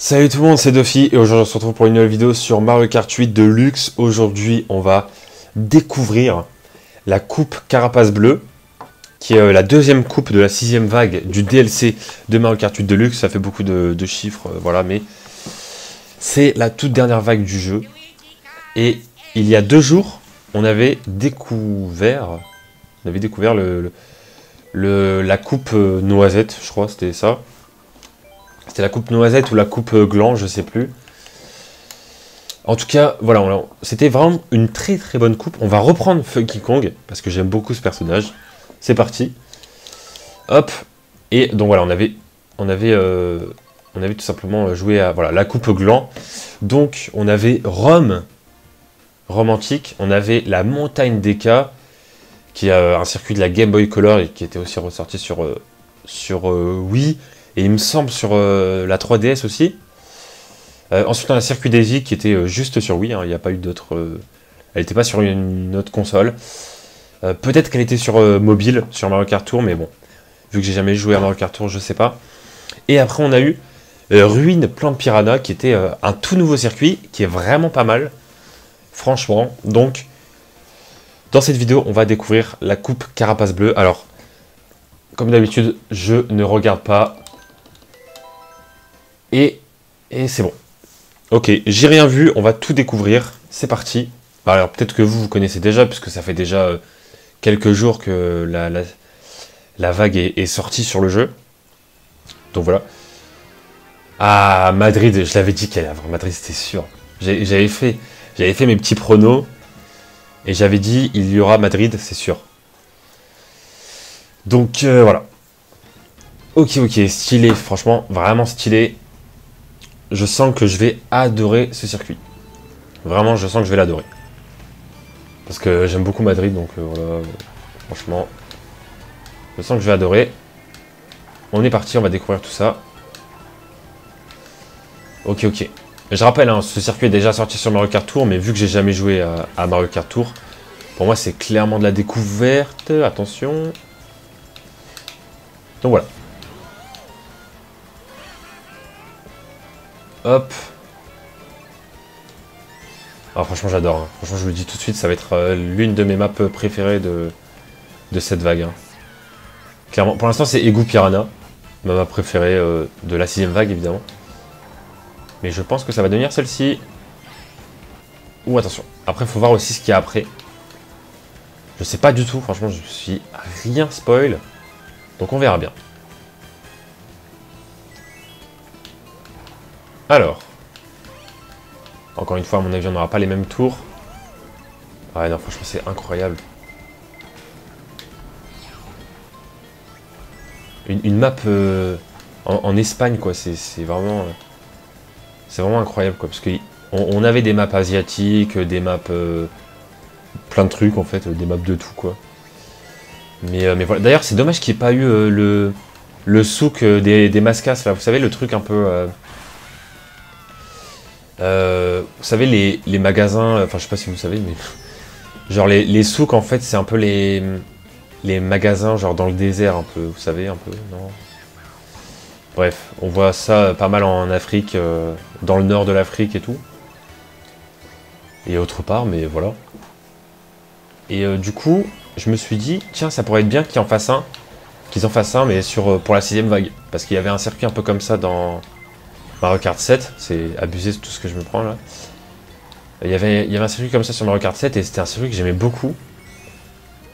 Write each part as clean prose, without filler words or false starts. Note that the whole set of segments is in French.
Salut tout le monde, c'est Dofi et aujourd'hui on se retrouve pour une nouvelle vidéo sur Mario Kart 8 Deluxe. Aujourd'hui on va découvrir la coupe Carapace Bleue, qui est la deuxième coupe de la 6ème vague du DLC de Mario Kart 8 Deluxe. Ça fait beaucoup de chiffres, voilà, mais c'est la toute dernière vague du jeu. Et il y a 2 jours, on avait découvert la coupe noisette, je crois, c'était ça. C'était la coupe noisette ou la coupe gland, je sais plus. En tout cas, voilà, c'était vraiment une très très bonne coupe. On va reprendre Funky Kong, parce que j'aime beaucoup ce personnage. C'est parti. Hop. Et donc voilà, on avait tout simplement joué à voilà, la coupe gland. Donc on avait Rome Antique, on avait la montagne d'Eka, qui est un circuit de la Game Boy Color et qui était aussi ressorti sur Wii. Et il me semble sur la 3DS aussi. Ensuite, on a le circuit Daisy qui était juste sur Wii. Hein, il n'y a pas eu d'autres. Elle n'était pas sur une autre console. Peut-être qu'elle était sur mobile, sur Mario Kart Tour, mais bon. Vu que j'ai jamais joué à Mario Kart Tour, je sais pas. Et après, on a eu Ruine Plante Piranha qui était un tout nouveau circuit qui est vraiment pas mal. Franchement. Donc, dans cette vidéo, on va découvrir la coupe Carapace Bleue. Alors, comme d'habitude, je ne regarde pas. Et c'est bon. Ok, j'ai rien vu, on va tout découvrir. C'est parti. Alors peut-être que vous connaissez déjà, puisque ça fait déjà quelques jours que la vague est sortie sur le jeu. Donc voilà. Ah, Madrid, je l'avais dit qu'elle allait avoir Madrid, c'était sûr. J'avais fait mes petits pronos. Et j'avais dit, il y aura Madrid, c'est sûr. Donc voilà. Ok, stylé, franchement, vraiment stylé. Je sens que je vais adorer ce circuit. Vraiment, je sens que je vais l'adorer. Parce que j'aime beaucoup Madrid, donc voilà, franchement, je sens que je vais adorer. On est parti, on va découvrir tout ça. Ok. Je rappelle, hein, ce circuit est déjà sorti sur Mario Kart Tour, mais vu que j'ai jamais joué à Mario Kart Tour, pour moi c'est clairement de la découverte. Attention. Donc voilà. Hop. Ah, franchement j'adore, hein. Franchement je vous le dis tout de suite, ça va être l'une de mes maps préférées de cette vague, hein. Clairement, pour l'instant c'est Egu Piranha, ma map préférée de la 6ème vague évidemment. Mais je pense que ça va devenir celle-ci. Ouh, attention, après il faut voir aussi ce qu'il y a après. Je sais pas du tout, franchement je suis rien spoil, donc on verra bien. Alors, encore une fois, à mon avis, on n'aura pas les mêmes tours. Ouais, non, franchement, c'est incroyable. Une map en Espagne, quoi. C'est vraiment incroyable, quoi. Parce qu'on avait des maps asiatiques, des maps plein de trucs, en fait, des maps de tout, quoi. Mais voilà. D'ailleurs, c'est dommage qu'il n'y ait pas eu le souk des mascas, là. Vous savez, le truc un peu. Vous savez, les magasins, enfin je sais pas si vous savez, mais genre les souks en fait c'est un peu les magasins genre dans le désert un peu, vous savez un peu, non? Bref, on voit ça pas mal en Afrique, dans le nord de l'Afrique et tout. Et autre part, mais voilà. Et du coup, je me suis dit, tiens ça pourrait être bien qu'ils en fassent un, mais pour la 6ème vague. Parce qu'il y avait un circuit un peu comme ça dans Mario Kart 7, c'est abusé tout ce que je me prends là. Il y avait un circuit comme ça sur Mario Kart 7 et c'était un circuit que j'aimais beaucoup.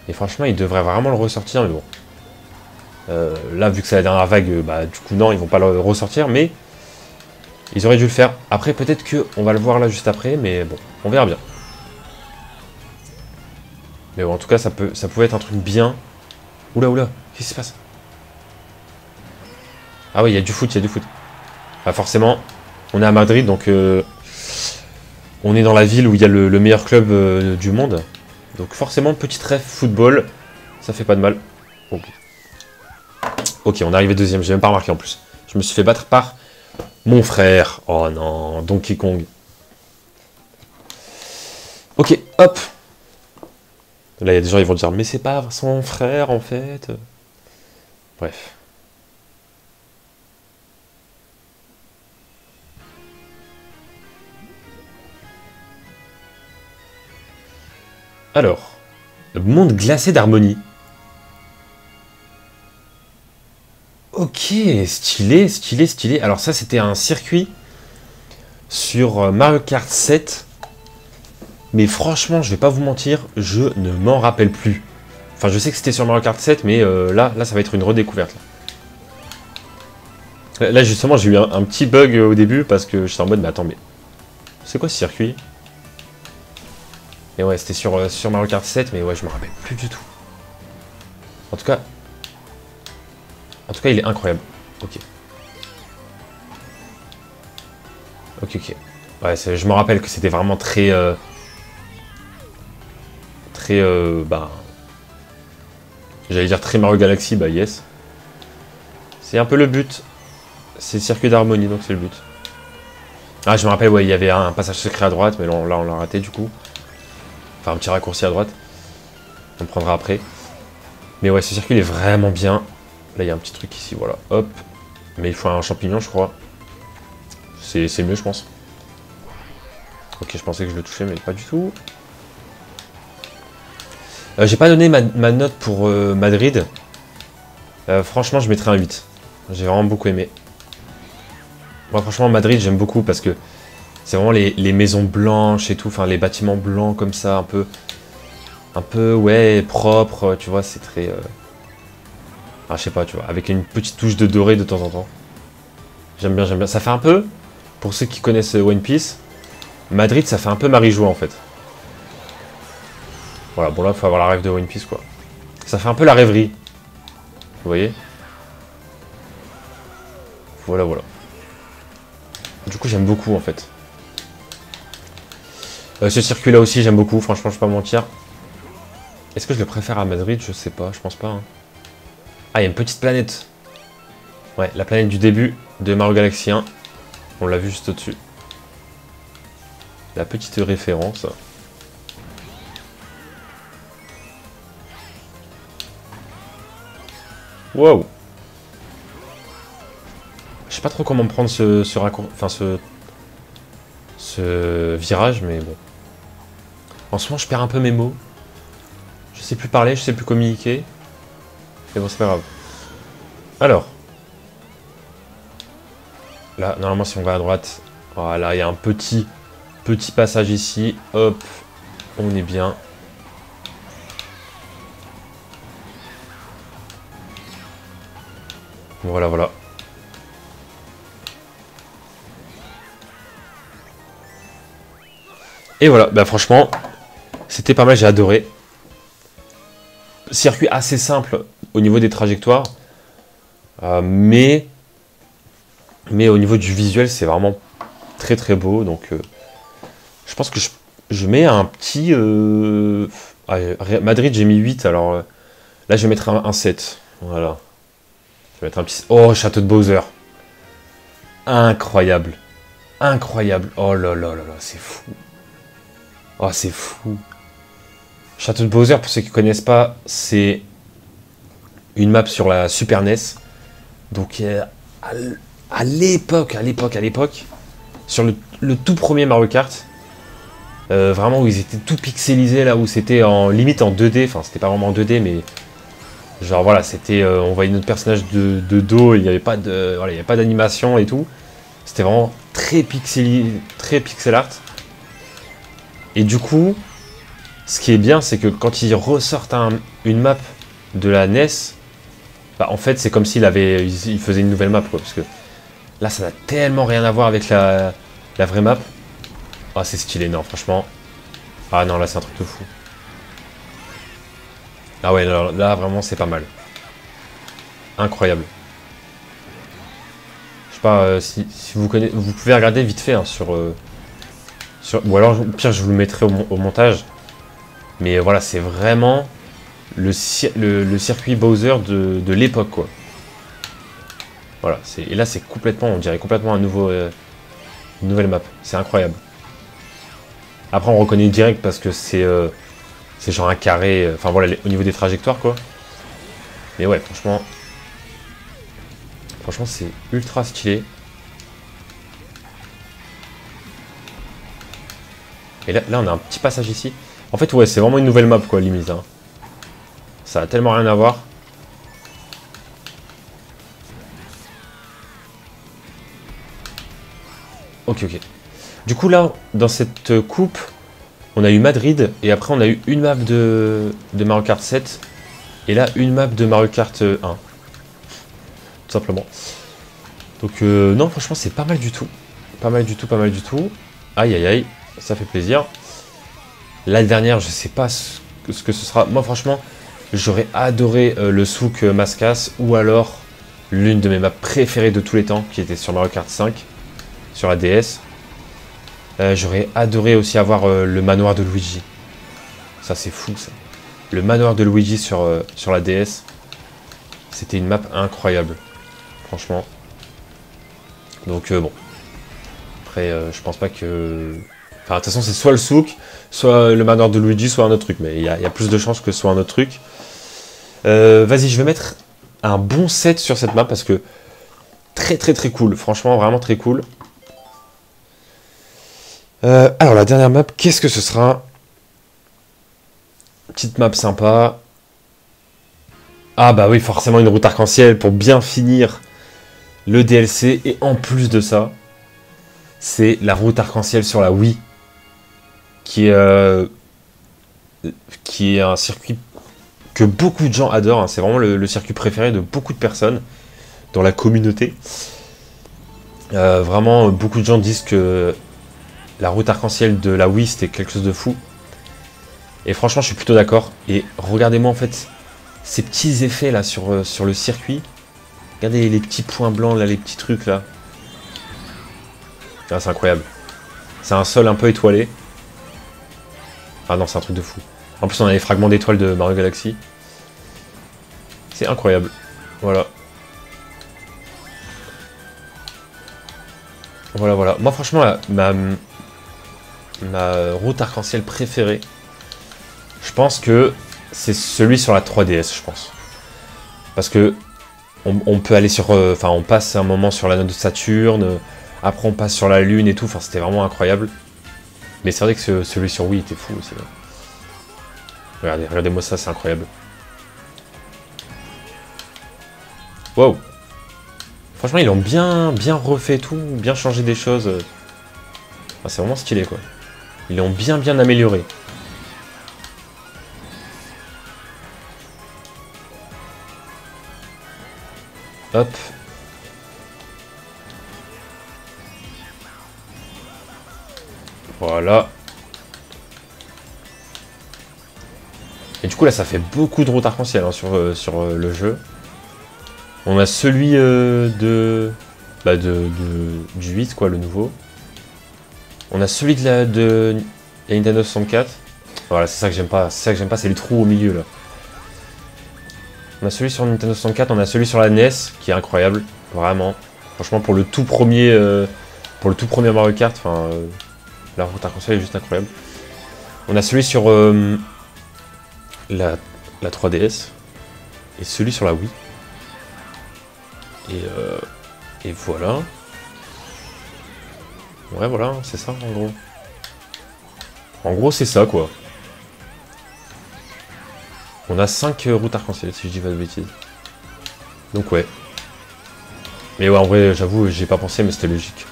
Et franchement, ils devraient vraiment le ressortir, mais bon. Là, vu que c'est la dernière vague, bah du coup non, ils vont pas le ressortir, mais ils auraient dû le faire. Après, peut-être que on va le voir là juste après, mais bon, on verra bien. Mais bon, en tout cas, ça pouvait être un truc bien. Oula, qu'est-ce qui se passe? Ah oui, il y a du foot. Bah forcément, on est à Madrid, donc on est dans la ville où il y a le meilleur club du monde. Donc forcément, petit rêve football, ça fait pas de mal. Ok, on est arrivé deuxième, j'ai même pas remarqué en plus. Je me suis fait battre par mon frère. Oh non, Donkey Kong. Ok, hop. Là, il y a des gens qui vont dire, mais c'est pas son frère en fait. Bref. Alors, le monde glacé d'harmonie. Ok, stylé, stylé, stylé. Alors ça, c'était un circuit sur Mario Kart 7. Mais franchement, je vais pas vous mentir, je ne m'en rappelle plus. Enfin, je sais que c'était sur Mario Kart 7, mais là, ça va être une redécouverte. Là justement, j'ai eu un petit bug au début parce que j'étais en mode, mais attends, mais c'est quoi ce circuit? Et ouais, c'était sur Mario Kart 7, mais ouais, je me rappelle plus du tout. En tout cas, il est incroyable. Ok. Ok, ok. Ouais, je me rappelle que c'était vraiment très... bah... J'allais dire très Mario Galaxy, bah yes. C'est un peu le but. C'est le circuit d'harmonie, donc c'est le but. Ah, je me rappelle, ouais, il y avait un passage secret à droite, mais là, on l'a raté, du coup. Enfin, un petit raccourci à droite. On le prendra après. Mais ouais, ce circuit est vraiment bien. Là, il y a un petit truc ici, voilà. Hop. Mais il faut un champignon, je crois. C'est mieux, je pense. Ok, je pensais que je le touchais, mais pas du tout. J'ai pas donné ma note pour Madrid. Franchement, je mettrais un 8. J'ai vraiment beaucoup aimé. Moi, franchement, Madrid, j'aime beaucoup parce que c'est vraiment les maisons blanches et tout. Enfin, les bâtiments blancs comme ça, un peu, ouais, propre. Tu vois, c'est très... Ah, je sais pas, tu vois, avec une petite touche de doré de temps en temps. J'aime bien, j'aime bien. Ça fait un peu, pour ceux qui connaissent One Piece, Madrid, ça fait un peu Marijoa, en fait. Voilà, bon là, il faut avoir la rêve de One Piece, quoi. Ça fait un peu la rêverie. Vous voyez? Voilà, voilà. Du coup, j'aime beaucoup, en fait. Ce circuit-là aussi, j'aime beaucoup, franchement, je vais pas mentir. Est-ce que je le préfère à Madrid? Je sais pas, je pense pas. Hein. Ah, il y a une petite planète. Ouais, la planète du début de Mario Galaxy 1. On l'a vu juste au-dessus. La petite référence. Wow. Je sais pas trop comment prendre ce raccourci, enfin ce virage, mais bon. En ce moment, je perds un peu mes mots. Je sais plus parler, je sais plus communiquer. Mais bon, c'est pas grave. Alors. Là, normalement, si on va à droite, voilà, il y a un petit passage ici. Hop, on est bien. Voilà, voilà. Et voilà, bah franchement, c'était pas mal, j'ai adoré. Circuit assez simple au niveau des trajectoires, mais au niveau du visuel, c'est vraiment très très beau. Donc, je pense que je mets un petit... Madrid, j'ai mis 8, alors là, je vais mettre un 7. Voilà. Je vais mettre un petit... Oh, Château de Bowser. Incroyable. Incroyable. Oh là là là là, c'est fou. Oh, c'est fou. Château de Bowser, pour ceux qui ne connaissent pas, c'est une map sur la Super NES. Donc, à l'époque, sur le tout premier Mario Kart, vraiment où ils étaient tout pixelisés, là où c'était en limite en 2D, enfin, c'était pas vraiment en 2D, mais genre voilà, c'était, on voyait notre personnage de dos, il n'y avait pas de, voilà, il y avait pas d'animation et tout. C'était vraiment très pixel art. Et du coup, ce qui est bien, c'est que quand ils ressortent une map de la NES, bah, en fait, c'est comme s'il faisait une nouvelle map, quoi, parce que là, ça n'a tellement rien à voir avec la vraie map. Ah, c'est stylé, non, franchement. Ah non, là, c'est un truc de fou. Ah ouais, là vraiment, c'est pas mal. Incroyable. Je sais pas si vous connaissez, vous pouvez regarder vite fait hein, ou alors, au pire, je vous le mettrai au montage. Mais voilà, c'est vraiment le circuit Bowser de l'époque, quoi. Voilà, et là, c'est complètement, on dirait complètement une nouvelle map. C'est incroyable. Après, on reconnaît direct parce que c'est genre un carré, enfin voilà, au niveau des trajectoires, quoi. Mais ouais, franchement, c'est ultra stylé. Et là, on a un petit passage ici. En fait, ouais, c'est vraiment une nouvelle map, quoi, limite. Hein. Ça a tellement rien à voir. Ok, ok. Du coup, là, dans cette coupe, on a eu Madrid, et après, on a eu une map de Mario Kart 7, et là, une map de Mario Kart 1. Tout simplement. Donc, non, franchement, c'est pas mal du tout. Pas mal du tout, pas mal du tout. Aïe, aïe, aïe, ça fait plaisir. La dernière, je sais pas ce que ce sera. Moi, franchement, j'aurais adoré le souk Mascas, ou alors l'une de mes maps préférées de tous les temps, qui était sur Mario Kart 5, sur la DS. J'aurais adoré aussi avoir le manoir de Luigi. Ça, c'est fou, ça. Le manoir de Luigi sur la DS. C'était une map incroyable. Franchement. Donc, bon. Après, je pense pas que... Enfin, de toute façon, c'est soit le souk, soit le manoir de Luigi, soit un autre truc. Mais il y a plus de chances que ce soit un autre truc. Vas-y, je vais mettre un bon set sur cette map parce que très très très cool. Franchement, vraiment très cool. Alors, la dernière map, qu'est-ce que ce sera? Petite map sympa. Ah bah oui, forcément une route arc-en-ciel pour bien finir le DLC. Et en plus de ça, c'est la route arc-en-ciel sur la Wii. Qui est un circuit que beaucoup de gens adorent. Hein. C'est vraiment le circuit préféré de beaucoup de personnes dans la communauté. Vraiment, beaucoup de gens disent que la route arc-en-ciel de la Wii, c'était quelque chose de fou. Et franchement, je suis plutôt d'accord. Et regardez-moi, en fait, ces petits effets là sur le circuit. Regardez les petits points blancs, là, les petits trucs là. Ah, c'est incroyable. C'est un sol un peu étoilé. Ah non, c'est un truc de fou. En plus, on a les fragments d'étoiles de Mario Galaxy. C'est incroyable. Voilà. Voilà, voilà. Moi, franchement, ma route arc-en-ciel préférée, je pense que c'est celui sur la 3DS, je pense. Parce que on peut aller sur... Enfin, on passe un moment sur l'anneau de Saturne, après on passe sur la Lune et tout. Enfin, c'était vraiment incroyable. Mais c'est vrai que celui sur Wii était fou aussi. Regardez, regardez-moi ça, c'est incroyable. Wow. Franchement, ils l'ont bien refait tout, bien changé des choses. Enfin, c'est vraiment stylé, quoi. Ils l'ont bien amélioré. Hop. Voilà. Et du coup, là, ça fait beaucoup de routes arc-en-ciel hein, sur le jeu. On a celui du 8, quoi, le nouveau. On a celui de la Nintendo 64. Voilà, c'est ça que j'aime pas. C'est ça que j'aime pas, c'est les trous au milieu, là. On a celui sur Nintendo 64, on a celui sur la NES, qui est incroyable. Vraiment. Franchement, pour le tout premier Mario Kart, enfin... la route arc-en-ciel est juste incroyable. On a celui sur la 3DS. Et celui sur la Wii. Et voilà. Ouais, voilà, c'est ça, en gros. En gros, c'est ça, quoi. On a 5 routes arc-en-ciel, si je dis pas de bêtises. Donc, ouais. Mais ouais, en vrai, j'avoue, j'y ai pas pensé, mais c'était logique.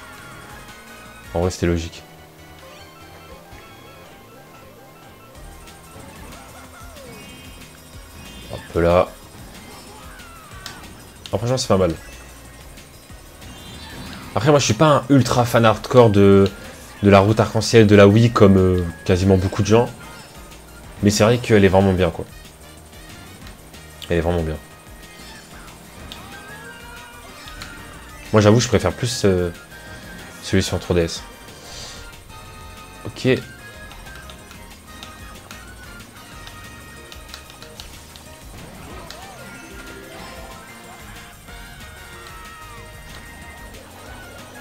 En vrai, c'était logique. Hop là. Ah, franchement, c'est pas mal. Après, moi, je suis pas un ultra fan hardcore de la route arc-en-ciel de la Wii, comme quasiment beaucoup de gens. Mais c'est vrai qu'elle est vraiment bien, quoi. Elle est vraiment bien. Moi, j'avoue, je préfère plus celui sur 3DS. Ok.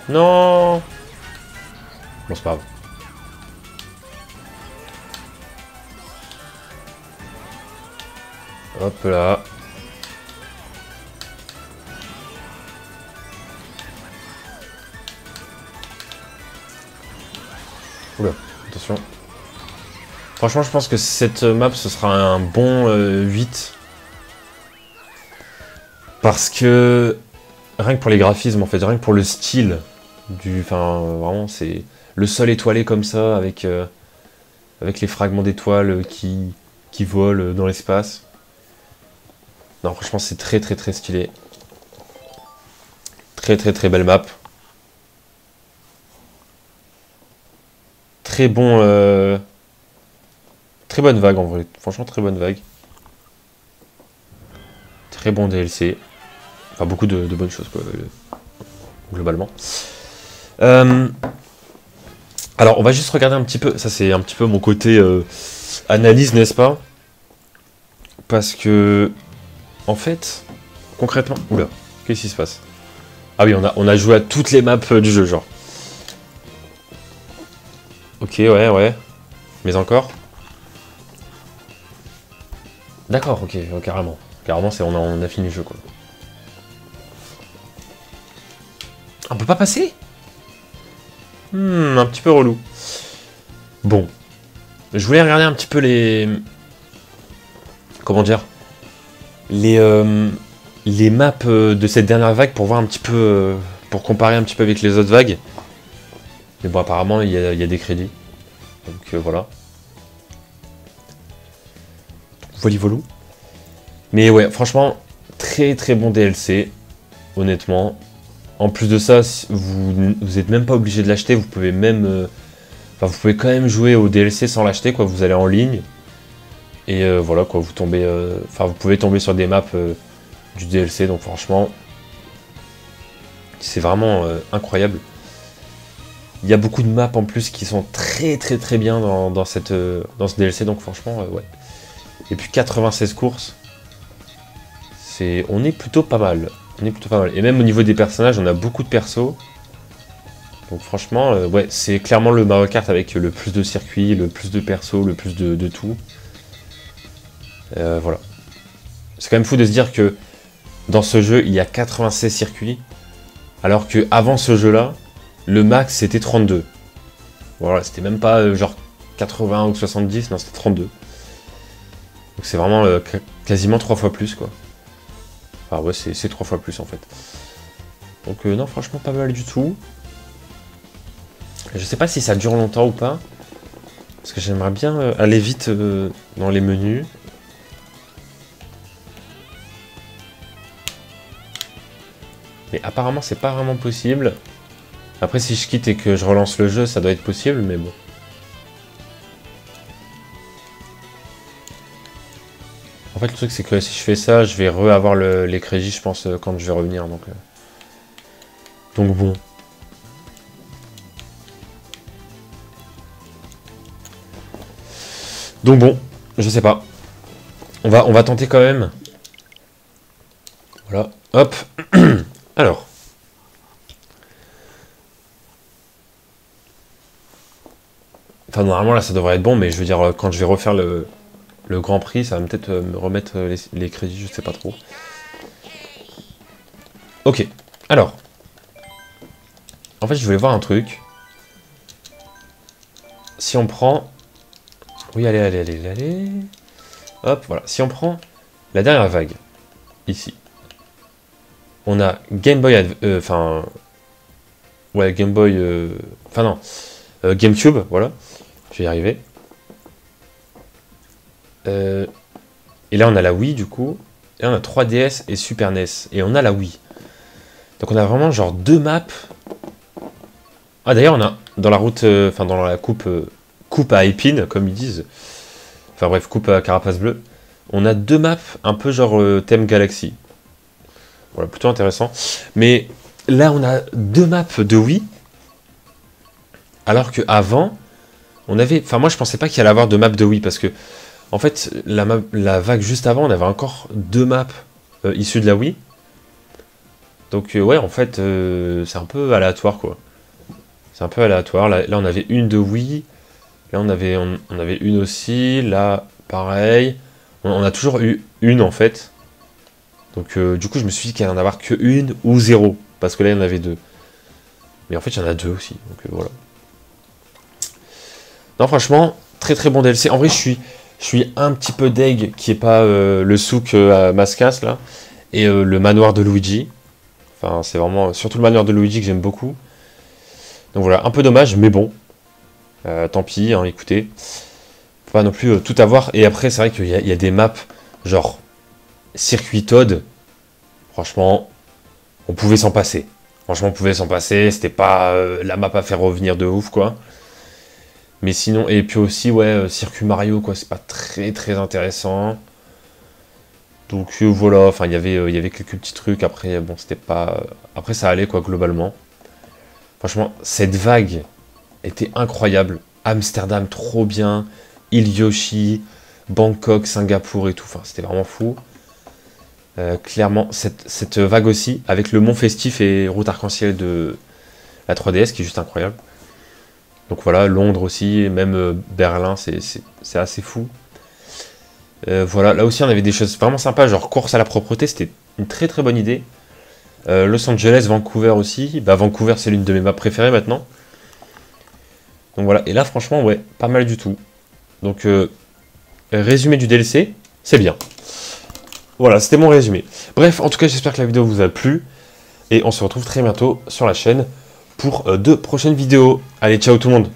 Non. Bon, c'est pas grave. Hop là. Oula, attention. Franchement, je pense que cette map, ce sera un bon 8. Parce que, rien que pour les graphismes, en fait, rien que pour le style, enfin, vraiment, c'est le sol étoilé comme ça, avec les fragments d'étoiles qui volent dans l'espace. Non, franchement, c'est très très très stylé. Très très très belle map. Très bon... Très bonne vague en vrai. Franchement, très bonne vague. Très bon DLC. Enfin, beaucoup de bonnes choses, quoi, globalement. Alors, on va juste regarder un petit peu. Ça, c'est un petit peu mon côté analyse, n'est-ce pas? Parce que, en fait, concrètement... Oula, qu'est-ce qui se passe? Ah oui, on a joué à toutes les maps du jeu, genre. Ok, ouais. Mais encore? D'accord, ok, carrément. Carrément, on a fini le jeu, quoi. On peut pas passer? Un petit peu relou. Bon. Je voulais regarder un petit peu les... Comment dire? Les maps de cette dernière vague pour voir un petit peu... pour comparer un petit peu avec les autres vagues. Mais bon, apparemment, il y a des crédits. Donc voilà. Volou. Mais ouais, franchement, très très bon DLC. Honnêtement. En plus de ça, vous êtes même pas obligé de l'acheter. Vous pouvez même... Enfin, vous pouvez quand même jouer au DLC sans l'acheter, quoi. Vous allez en ligne. Et voilà, quoi. Vous tombez... Enfin, vous pouvez tomber sur des maps du DLC. Donc franchement... C'est vraiment incroyable. Il y a beaucoup de maps en plus qui sont très très très bien dans ce DLC, donc franchement, ouais. Et puis 96 courses, on est plutôt pas mal. Et même au niveau des personnages, on a beaucoup de persos. Donc franchement, ouais, c'est clairement le Mario Kart avec le plus de circuits, le plus de persos, le plus de tout. Voilà. C'est quand même fou de se dire que dans ce jeu, il y a 96 circuits, alors que avant ce jeu-là, le max c'était 32. Voilà, c'était même pas genre 80 ou 70, non, c'était 32. Donc c'est vraiment quasiment 3 fois plus, quoi. Enfin ouais, c'est 3 fois plus en fait. Donc non, franchement pas mal du tout. Je sais pas si ça dure longtemps ou pas. Parce que j'aimerais bien aller vite dans les menus. Mais apparemment c'est pas vraiment possible. Après, si je quitte et que je relance le jeu, ça doit être possible, mais bon. En fait, le truc, c'est que si je fais ça, je vais re-avoir les crédits, je pense, quand je vais revenir. Donc bon. Donc bon, je sais pas. On va tenter quand même. Voilà, hop. Alors. Enfin, normalement, là, ça devrait être bon, mais je veux dire, quand je vais refaire le Grand Prix, ça va peut-être me remettre les crédits, je sais pas trop. Ok, alors. En fait, je voulais voir un truc. Si on prend... Oui, allez. Hop, voilà. Si on prend la dernière vague, ici. On a Game Boy... Enfin... ouais, Game Boy... Enfin, non. GameCube, voilà. Je vais y arriver. Et là, on a la Wii, du coup. Et là, on a 3DS et Super NES. Et on a la Wii. Donc, on a vraiment, genre, deux maps. Ah, d'ailleurs, on a, dans la route... Enfin, dans la coupe à épines, comme ils disent. Enfin, bref, coupe à carapace bleue. On a deux maps, un peu genre thème Galaxy. Voilà, plutôt intéressant. Mais là, on a deux maps de Wii. Alors qu'avant... On avait... Enfin, moi, je pensais pas qu'il allait avoir de map de Wii, parce que, en fait, la vague juste avant, on avait encore deux maps issues de la Wii. Donc, ouais, en fait, c'est un peu aléatoire, quoi. C'est un peu aléatoire. Là, on avait une de Wii. Là, on avait une aussi. Là, pareil. On a toujours eu une, en fait. Donc, du coup, je me suis dit qu'il allait en avoir que une ou zéro. Parce que là, il y en avait deux. Mais en fait, il y en a deux aussi. Donc, voilà. Non, franchement, très très bon DLC. En vrai, je suis un petit peu deg qui est pas le souk à Mascas là et le manoir de Luigi. Enfin, c'est vraiment surtout le manoir de Luigi que j'aime beaucoup. Donc voilà, un peu dommage, mais bon. Tant pis, hein, écoutez. Faut pas non plus tout avoir. Et après, c'est vrai qu'il y a des maps, genre Circuit Toad. Franchement, on pouvait s'en passer. Franchement, on pouvait s'en passer. C'était pas la map à faire revenir de ouf, quoi. Mais sinon, et puis aussi, ouais, Circuit Mario, quoi, c'est pas très très intéressant. Donc voilà, enfin, il y avait quelques petits trucs. Après, bon, c'était pas. Après, ça allait, quoi, globalement. Franchement, cette vague était incroyable. Amsterdam, trop bien. Île Yoshi, Bangkok, Singapour et tout. Enfin, c'était vraiment fou. Clairement, cette vague aussi, avec le mont festif et route arc-en-ciel de la 3DS, qui est juste incroyable. Donc voilà, Londres aussi, et même Berlin, c'est assez fou. Voilà, là aussi on avait des choses vraiment sympas, genre course à la propreté, c'était une très très bonne idée. Los Angeles, Vancouver aussi. Bah Vancouver c'est l'une de mes maps préférées maintenant. Donc voilà, et là franchement ouais, pas mal du tout. Donc résumé du DLC, c'est bien. Voilà, c'était mon résumé. Bref, en tout cas j'espère que la vidéo vous a plu. Et on se retrouve très bientôt sur la chaîne pour 2 prochaines vidéos. Allez, ciao tout le monde!